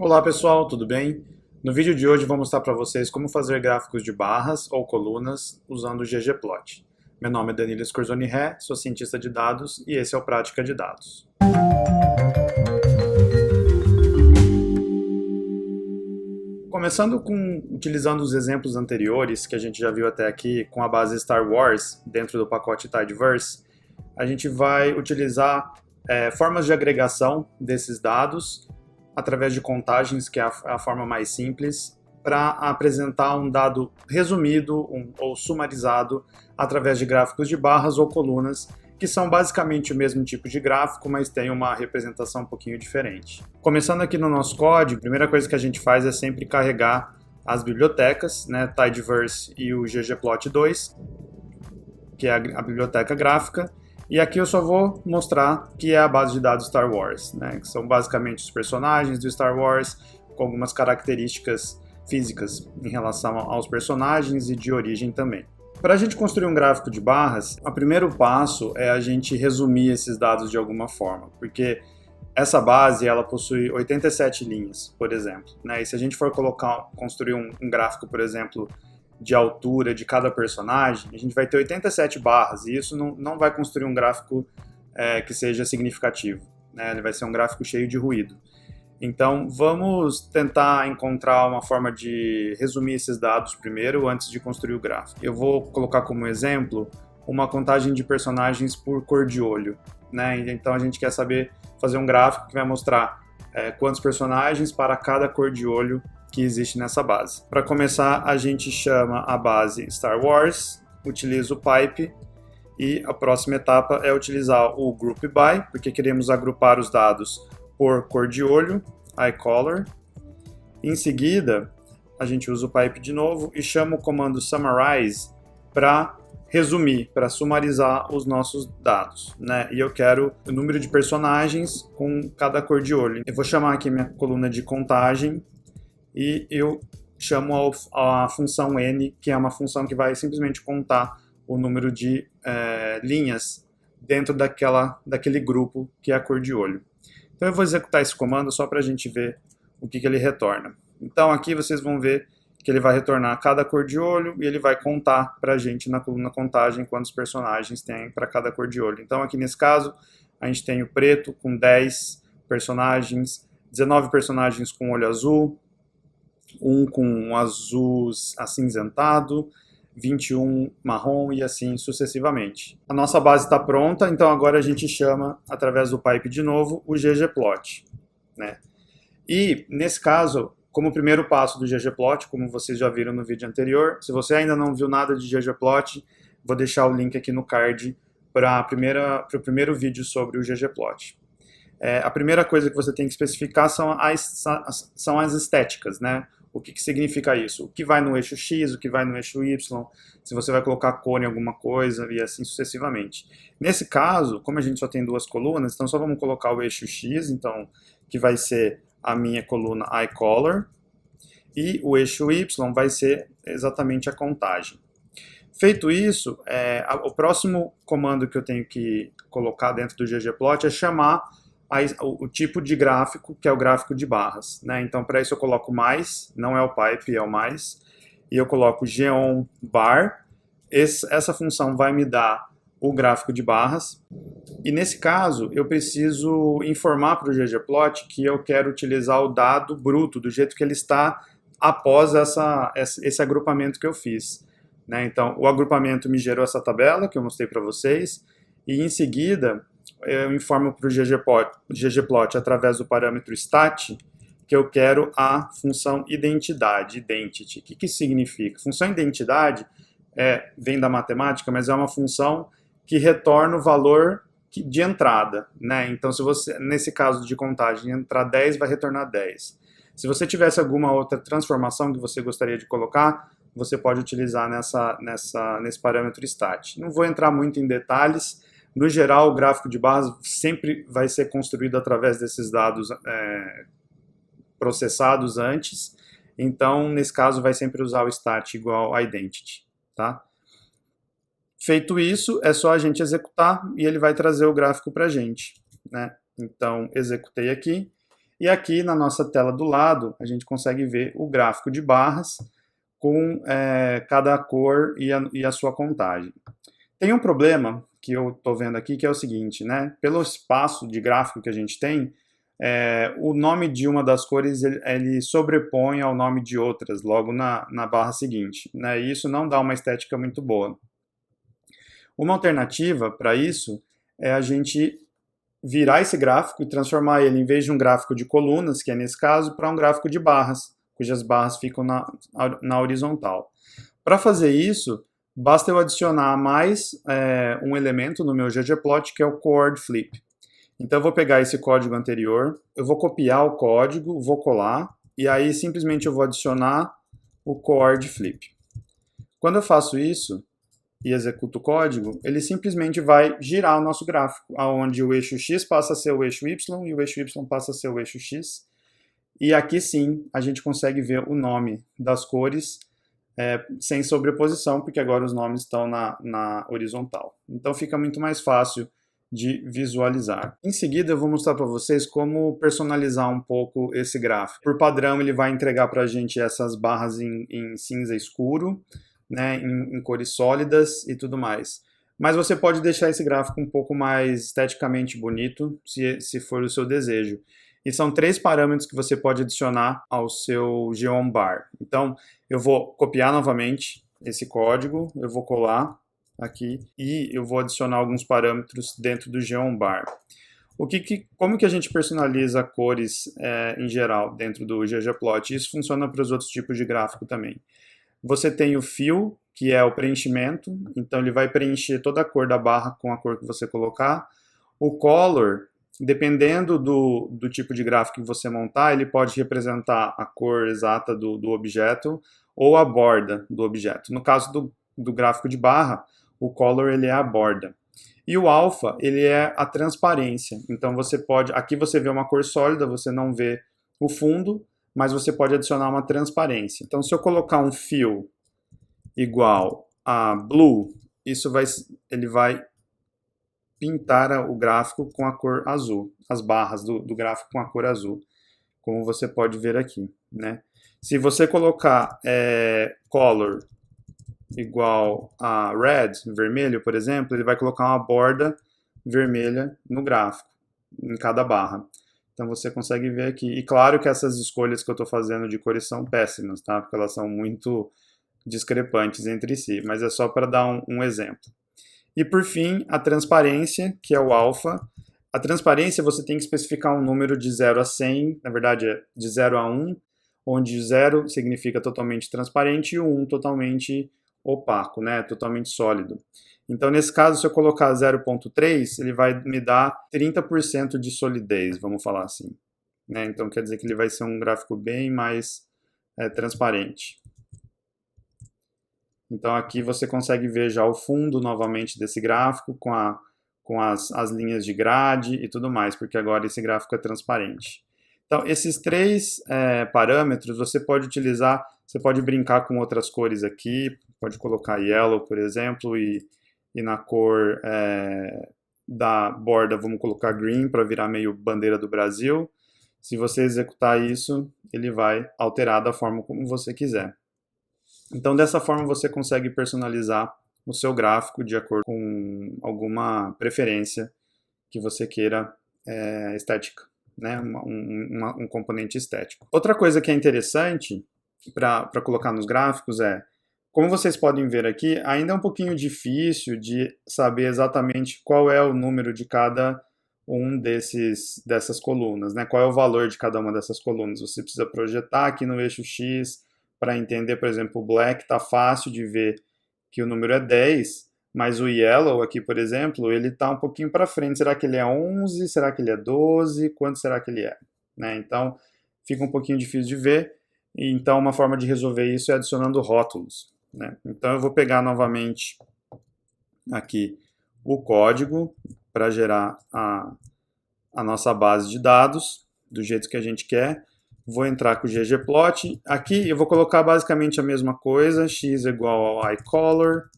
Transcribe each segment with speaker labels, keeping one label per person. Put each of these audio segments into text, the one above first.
Speaker 1: Olá pessoal, tudo bem? No vídeo de hoje vou mostrar para vocês como fazer gráficos de barras ou colunas usando o ggplot. Meu nome é Danilo Scorzoni Ré, sou cientista de dados e esse é o Prática de Dados. Começando utilizando os exemplos anteriores que a gente já viu até aqui com a base Star Wars dentro do pacote Tidyverse, a gente vai utilizar formas de agregação desses dados através de contagens, que é a forma mais simples, para apresentar um dado resumido ou sumarizado através de gráficos de barras ou colunas, que são basicamente o mesmo tipo de gráfico, mas tem uma representação um pouquinho diferente. Começando aqui no nosso código, a primeira coisa que a gente faz é sempre carregar as bibliotecas, né, Tidyverse e o ggplot2, que é a biblioteca gráfica. E aqui eu só vou mostrar que é a base de dados Star Wars, né, que são basicamente os personagens do Star Wars, com algumas características físicas em relação aos personagens e de origem também. Para a gente construir um gráfico de barras, o primeiro passo é a gente resumir esses dados de alguma forma, porque essa base ela possui 87 linhas, por exemplo, né, e se a gente for construir um gráfico, por exemplo, de altura de cada personagem, a gente vai ter 87 barras, e isso não vai construir um gráfico que seja significativo, né? Ele vai ser um gráfico cheio de ruído. Então, vamos tentar encontrar uma forma de resumir esses dados primeiro, antes de construir o gráfico. Eu vou colocar como exemplo uma contagem de personagens por cor de olho, né? Então, a gente quer fazer um gráfico que vai mostrar quantos personagens para cada cor de olho que existe nessa base. Para começar, a gente chama a base Star Wars, utiliza o pipe, e a próxima etapa é utilizar o group by, porque queremos agrupar os dados por cor de olho, eye color. Em seguida, a gente usa o pipe de novo e chama o comando summarize para resumir, para sumarizar os nossos dados, né? E eu quero o número de personagens com cada cor de olho. Eu vou chamar aqui minha coluna de contagem e eu chamo a função n, que é uma função que vai simplesmente contar o número de linhas dentro daquele grupo que é a cor de olho. Então eu vou executar esse comando só para a gente ver o que ele retorna. Então aqui vocês vão ver que ele vai retornar cada cor de olho e ele vai contar para a gente na coluna contagem quantos personagens tem para cada cor de olho. Então aqui nesse caso a gente tem o preto com 10 personagens, 19 personagens com olho azul, um com um azul acinzentado, 21 marrom e assim sucessivamente. A nossa base está pronta, então agora a gente chama, através do pipe de novo, o ggplot, né? E, nesse caso, como primeiro passo do ggplot, como vocês já viram no vídeo anterior, se você ainda não viu nada de ggplot, vou deixar o link aqui no card para o primeiro vídeo sobre o ggplot. A primeira coisa que você tem que especificar são as estéticas, né? O que significa isso? O que vai no eixo X, o que vai no eixo Y, se você vai colocar cor em alguma coisa e assim sucessivamente. Nesse caso, como a gente só tem duas colunas, então só vamos colocar o eixo X, então, que vai ser a minha coluna iColor, e o eixo Y vai ser exatamente a contagem. Feito isso, o próximo comando que eu tenho que colocar dentro do ggplot é chamar o tipo de gráfico, que é o gráfico de barras, né? Então, para isso eu coloco mais, não é o pipe, é o mais, e eu coloco geon bar. Essa função vai me dar o gráfico de barras, e nesse caso eu preciso informar para o ggplot que eu quero utilizar o dado bruto, do jeito que ele está após esse agrupamento que eu fiz, né? Então, o agrupamento me gerou essa tabela que eu mostrei para vocês, e em seguida eu informo para o ggplot através do parâmetro stat que eu quero a função identidade, identity. O que significa? Função identidade vem da matemática, mas é uma função que retorna o valor de entrada, né? Então, se você, nesse caso de contagem, entrar 10, vai retornar 10. Se você tivesse alguma outra transformação que você gostaria de colocar, você pode utilizar nesse parâmetro stat. Não vou entrar muito em detalhes. No geral, o gráfico de barras sempre vai ser construído através desses dados processados antes. Então, nesse caso, vai sempre usar o stat igual a identity, tá? Feito isso, é só a gente executar e ele vai trazer o gráfico para a gente, né? Então, executei aqui. E aqui na nossa tela do lado, a gente consegue ver o gráfico de barras com cada cor e a sua contagem. Tem um problema que eu estou vendo aqui, que é o seguinte, né? Pelo espaço de gráfico que a gente tem, o nome de uma das cores ele sobrepõe ao nome de outras logo na barra seguinte, né? E isso não dá uma estética muito boa. Uma alternativa para isso é a gente virar esse gráfico e transformar ele, em vez de um gráfico de colunas, que é nesse caso, para um gráfico de barras, cujas barras ficam na horizontal. Para fazer isso, basta eu adicionar mais um elemento no meu ggplot, que é o chord flip. Então eu vou pegar esse código anterior, eu vou copiar o código, vou colar, e aí simplesmente eu vou adicionar o chord flip. Quando eu faço isso e executo o código, ele simplesmente vai girar o nosso gráfico, onde o eixo X passa a ser o eixo Y e o eixo Y passa a ser o eixo X. E aqui sim a gente consegue ver o nome das cores sem sobreposição, porque agora os nomes estão na horizontal. Então fica muito mais fácil de visualizar. Em seguida eu vou mostrar para vocês como personalizar um pouco esse gráfico. Por padrão ele vai entregar para a gente essas barras em cinza escuro, né, em cores sólidas e tudo mais. Mas você pode deixar esse gráfico um pouco mais esteticamente bonito, se for o seu desejo. E são 3 parâmetros que você pode adicionar ao seu geombar. Então, eu vou copiar novamente esse código, eu vou colar aqui e eu vou adicionar alguns parâmetros dentro do geombar. Como que a gente personaliza cores em geral dentro do ggplot? Isso funciona para os outros tipos de gráfico também. Você tem o fill, que é o preenchimento, então ele vai preencher toda a cor da barra com a cor que você colocar. O color, dependendo do tipo de gráfico que você montar, ele pode representar a cor exata do objeto ou a borda do objeto. No caso do gráfico de barra, o color ele é a borda. E o alpha, ele é a transparência. Então aqui você vê uma cor sólida, você não vê o fundo, mas você pode adicionar uma transparência. Então, se eu colocar um fill igual a blue, ele vai pintar o gráfico com a cor azul, as barras do gráfico com a cor azul, como você pode ver aqui, né? Se você colocar color igual a red, vermelho, por exemplo, ele vai colocar uma borda vermelha no gráfico, em cada barra. Então você consegue ver aqui. E claro que essas escolhas que eu estou fazendo de cores são péssimas, tá? Porque elas são muito discrepantes entre si, mas é só para dar um exemplo. E por fim, a transparência, que é o alpha. A transparência você tem que especificar um número de 0 a 100, na verdade é de 0 a 1, onde 0 significa totalmente transparente e o 1 totalmente opaco, né? Totalmente sólido. Então, nesse caso, se eu colocar 0.3, ele vai me dar 30% de solidez, vamos falar assim, né? Então, quer dizer que ele vai ser um gráfico bem mais transparente. Então, aqui você consegue ver já o fundo novamente desse gráfico com as linhas de grade e tudo mais, porque agora esse gráfico é transparente. Então, esses 3 parâmetros você pode utilizar, você pode brincar com outras cores aqui, pode colocar yellow, por exemplo, e na cor da borda vamos colocar green para virar meio bandeira do Brasil. Se você executar isso, ele vai alterar da forma como você quiser. Então dessa forma você consegue personalizar o seu gráfico de acordo com alguma preferência que você queira estética, né? Um componente estético. Outra coisa que é interessante para colocar nos gráficos como vocês podem ver aqui, ainda é um pouquinho difícil de saber exatamente qual é o número de cada dessas colunas, né? Qual é o valor de cada uma dessas colunas. Você precisa projetar aqui no eixo X para entender, por exemplo, o black está fácil de ver que o número é 10, mas o yellow aqui, por exemplo, ele está um pouquinho para frente. Será que ele é 11? Será que ele é 12? Quanto será que ele é? Né? Então, fica um pouquinho difícil de ver. Então, uma forma de resolver isso é adicionando rótulos. Né? Então eu vou pegar novamente aqui o código para gerar a nossa base de dados do jeito que a gente quer. Vou entrar com o ggplot. Aqui eu vou colocar basicamente a mesma coisa, x igual ao iColor,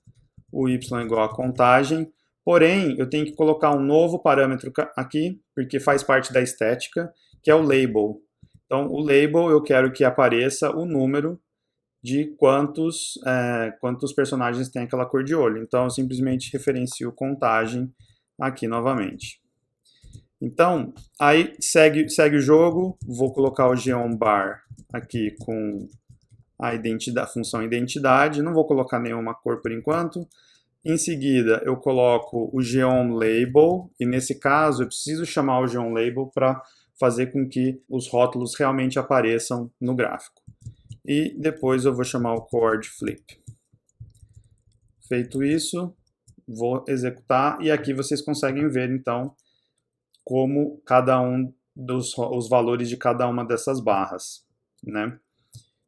Speaker 1: o y igual a contagem. Porém, eu tenho que colocar um novo parâmetro aqui, porque faz parte da estética, que é o label. Então, o label eu quero que apareça o número de quantos personagens tem aquela cor de olho. Então, eu simplesmente referencio contagem aqui novamente. Então, aí segue o jogo, vou colocar o geonbar aqui com a função identidade, não vou colocar nenhuma cor por enquanto. Em seguida, eu coloco o geonLabel, e nesse caso eu preciso chamar o geonLabel para fazer com que os rótulos realmente apareçam no gráfico. E depois eu vou chamar o coordFlip. Feito isso, vou executar, e aqui vocês conseguem ver então como cada um os valores de cada uma dessas barras, né?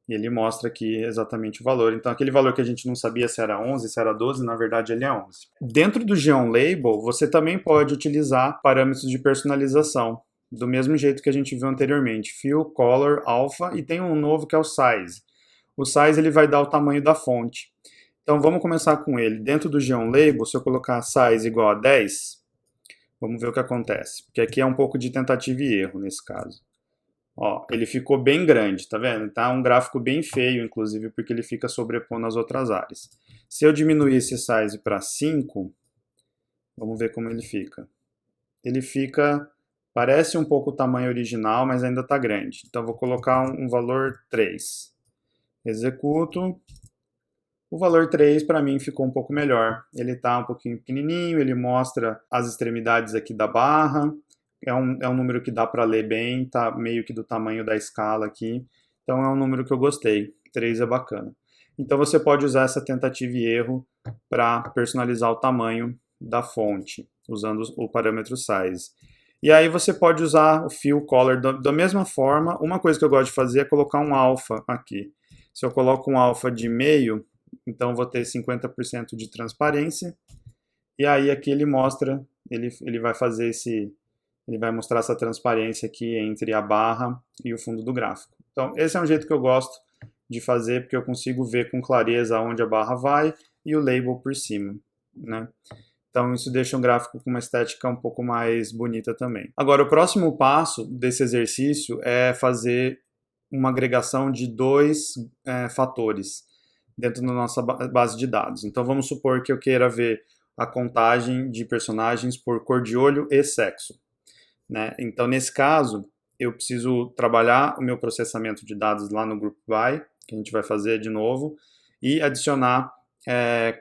Speaker 1: E ele mostra aqui exatamente o valor. Então, aquele valor que a gente não sabia se era 11, se era 12, na verdade ele é 11. Dentro do geonLabel, você também pode utilizar parâmetros de personalização, do mesmo jeito que a gente viu anteriormente. Fill, Color, Alpha, e tem um novo que é o Size. O Size ele vai dar o tamanho da fonte. Então, vamos começar com ele. Dentro do geonLabel, se eu colocar Size igual a 10, vamos ver o que acontece. Porque aqui é um pouco de tentativa e erro nesse caso. Ó, ele ficou bem grande, tá vendo? Tá um gráfico bem feio, inclusive, porque ele fica sobrepondo as outras áreas. Se eu diminuir esse size para 5, vamos ver como ele fica. Ele fica, parece um pouco o tamanho original, mas ainda tá grande. Então, vou colocar um valor 3. Executo. O valor 3 para mim ficou um pouco melhor. Ele está um pouquinho pequenininho, ele mostra as extremidades aqui da barra. É um número que dá para ler bem, tá meio que do tamanho da escala aqui. Então é um número que eu gostei. 3 é bacana. Então você pode usar essa tentativa e erro para personalizar o tamanho da fonte, usando o parâmetro size. E aí você pode usar o fill color da mesma forma. Uma coisa que eu gosto de fazer é colocar um alpha aqui. Se eu coloco um alpha de meio, então vou ter 50% de transparência. E aí aqui ele mostra, ele vai fazer ele vai mostrar essa transparência aqui entre a barra e o fundo do gráfico. Então esse é um jeito que eu gosto de fazer, porque eu consigo ver com clareza onde a barra vai e o label por cima, né? Então isso deixa um gráfico com uma estética um pouco mais bonita também. Agora, o próximo passo desse exercício é fazer uma agregação de dois fatores dentro da nossa base de dados. Então vamos supor que eu queira ver a contagem de personagens por cor de olho e sexo, né? Então nesse caso eu preciso trabalhar o meu processamento de dados lá no Group By, que a gente vai fazer de novo, e adicionar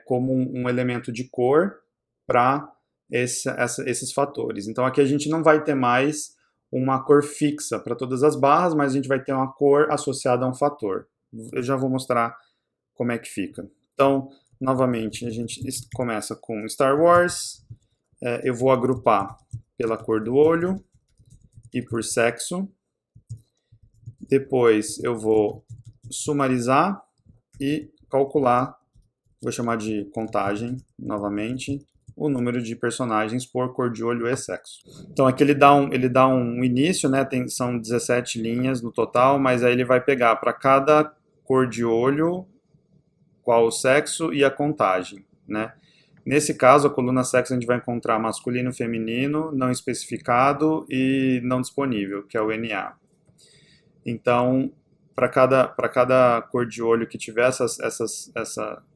Speaker 1: como um elemento de cor para esses fatores. Então aqui a gente não vai ter mais uma cor fixa para todas as barras, mas a gente vai ter uma cor associada a um fator. Eu já vou mostrar como é que fica. Então, novamente, a gente começa com Star Wars. Eu vou agrupar pela cor do olho e por sexo. Depois eu vou sumarizar e calcular, vou chamar de contagem novamente, o número de personagens por cor de olho e sexo. Então aqui ele dá um início, né? São 17 linhas no total, mas aí ele vai pegar para cada cor de olho qual o sexo e a contagem, né? Nesse caso, a coluna sexo a gente vai encontrar masculino, feminino, não especificado e não disponível, que é o NA. Então, para cada cor de olho que tiver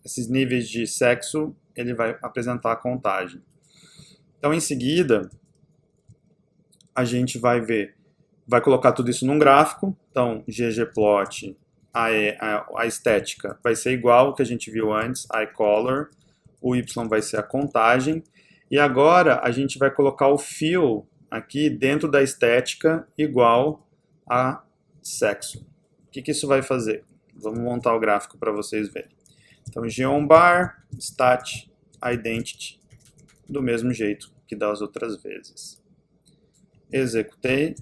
Speaker 1: esses níveis de sexo, ele vai apresentar a contagem. Então, em seguida, a gente vai colocar tudo isso num gráfico. Então, ggplot, a estética vai ser igual ao que a gente viu antes, iColor, o Y vai ser a contagem, e agora a gente vai colocar o fill aqui dentro da estética igual a sexo. O que isso vai fazer? Vamos montar o gráfico para vocês verem. Então, geonbar, stat, identity, do mesmo jeito que das outras vezes. Executei.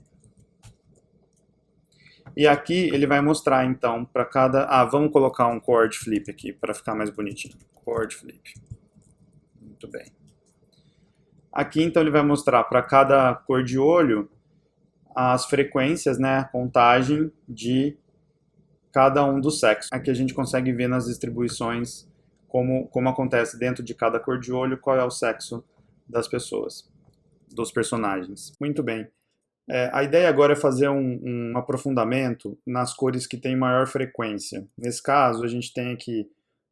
Speaker 1: E aqui ele vai mostrar, então, para cada... vamos colocar um coordFlip aqui, para ficar mais bonitinho. CoordFlip. Muito bem. Aqui, então, ele vai mostrar para cada cor de olho as frequências, né, a contagem de cada um dos sexos. Aqui a gente consegue ver nas distribuições como acontece dentro de cada cor de olho, qual é o sexo das pessoas, dos personagens. Muito bem. A ideia agora é fazer um aprofundamento nas cores que têm maior frequência. Nesse caso, a gente tem aqui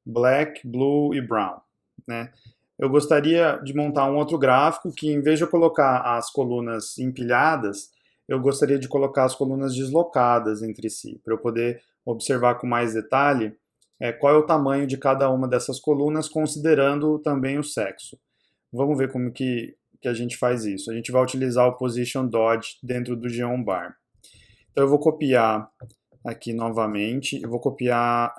Speaker 1: Black, Blue e Brown, né? Eu gostaria de montar um outro gráfico que, em vez de eu colocar as colunas empilhadas, eu gostaria de colocar as colunas deslocadas entre si, para eu poder observar com mais detalhe qual é o tamanho de cada uma dessas colunas, considerando também o sexo. Vamos ver como que a gente faz isso. A gente vai utilizar o Position Dodge dentro do Geobar. Então eu vou copiar aqui novamente, eu vou copiar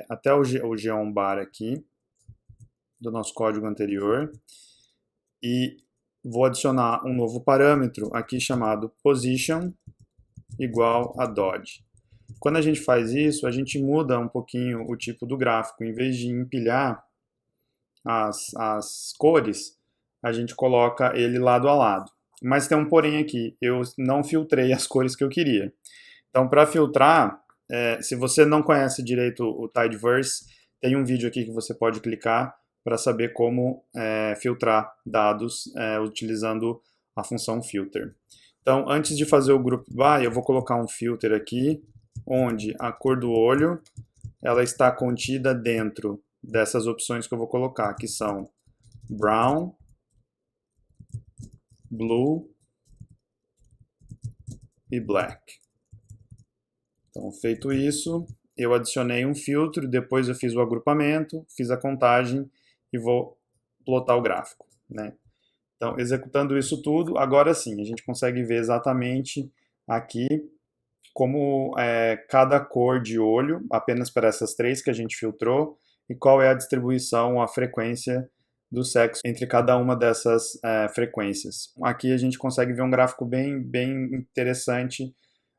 Speaker 1: até o Geobar aqui, do nosso código anterior, e vou adicionar um novo parâmetro aqui chamado Position igual a Dodge. Quando a gente faz isso, a gente muda um pouquinho o tipo do gráfico. Em vez de empilhar as cores, a gente coloca ele lado a lado. Mas tem um porém aqui, eu não filtrei as cores que eu queria. Então, para filtrar, se você não conhece direito o Tidyverse, tem um vídeo aqui que você pode clicar para saber como filtrar dados utilizando a função filter. Então, antes de fazer o group by, eu vou colocar um filter aqui, onde a cor do olho ela está contida dentro dessas opções que eu vou colocar, que são Brown, Blue e Black. Então, feito isso, eu adicionei um filtro, depois eu fiz o agrupamento, fiz a contagem e vou plotar o gráfico, né? Então, executando isso tudo, agora sim, a gente consegue ver exatamente aqui como cada cor de olho, apenas para essas três que a gente filtrou, e qual é a distribuição, a frequência do sexo entre cada uma dessas frequências. Aqui a gente consegue ver um gráfico bem interessante,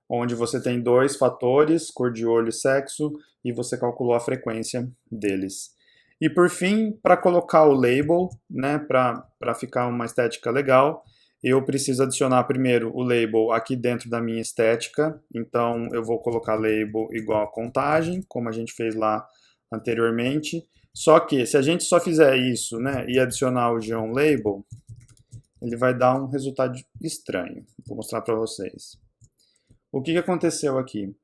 Speaker 1: onde você tem dois fatores, cor de olho e sexo, e você calculou a frequência deles. E por fim, para colocar o label, né, para ficar uma estética legal, eu preciso adicionar primeiro o label aqui dentro da minha estética. Então eu vou colocar label igual a contagem, como a gente fez lá anteriormente. Só que se a gente só fizer isso, né, e adicionar o GeoLabel, ele vai dar um resultado estranho. Vou mostrar para vocês. O que aconteceu aqui?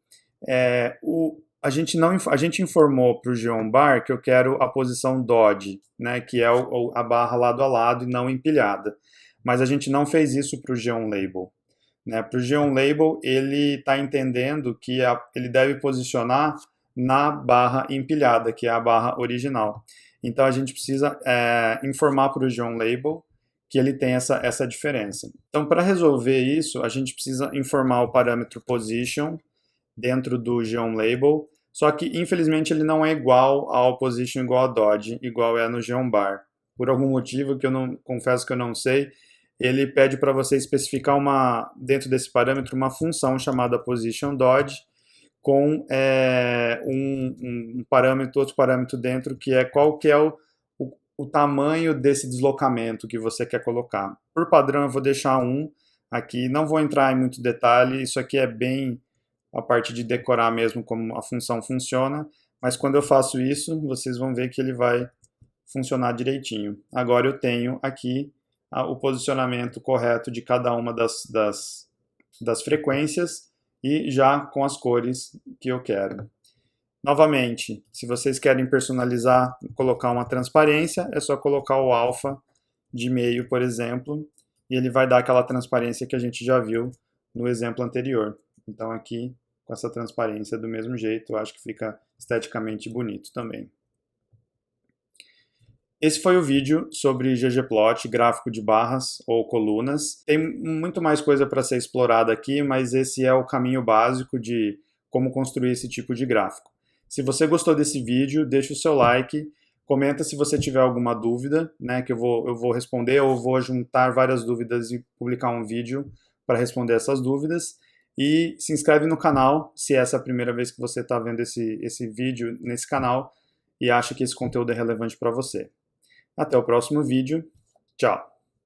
Speaker 1: A gente informou para o Geobar que eu quero a posição Dodge, né, que é a barra lado a lado e não empilhada. Mas a gente não fez isso para o GeoLabel. Né? Para o GeoLabel, ele está entendendo que ele deve posicionar na barra empilhada, que é a barra original. Então a gente precisa informar para o GeoLabel que ele tem essa diferença. Então, para resolver isso, a gente precisa informar o parâmetro position dentro do GeoLabel, só que infelizmente ele não é igual ao position igual a Dodge, igual é no Geobar. Por algum motivo que eu não confesso que eu não sei, ele pede para você especificar dentro desse parâmetro uma função chamada position Dodge com outro parâmetro dentro que é qual que é o tamanho desse deslocamento que você quer colocar. Por padrão eu vou deixar 1 aqui, não vou entrar em muito detalhe, isso aqui é bem a parte de decorar mesmo como a função funciona, mas quando eu faço isso, vocês vão ver que ele vai funcionar direitinho. Agora eu tenho aqui o posicionamento correto de cada uma das frequências e já com as cores que eu quero. Novamente, se vocês querem personalizar, colocar uma transparência, é só colocar o alfa de meio, por exemplo, e ele vai dar aquela transparência que a gente já viu no exemplo anterior. Então aqui, com essa transparência do mesmo jeito, eu acho que fica esteticamente bonito também. Esse foi o vídeo sobre ggplot, gráfico de barras ou colunas. Tem muito mais coisa para ser explorada aqui, mas esse é o caminho básico de como construir esse tipo de gráfico. Se você gostou desse vídeo, deixa o seu like, comenta se você tiver alguma dúvida, né, que eu vou responder, ou vou juntar várias dúvidas e publicar um vídeo para responder essas dúvidas. E se inscreve no canal, se essa é a primeira vez que você está vendo esse vídeo nesse canal e acha que esse conteúdo é relevante para você. Até o próximo vídeo. Tchau!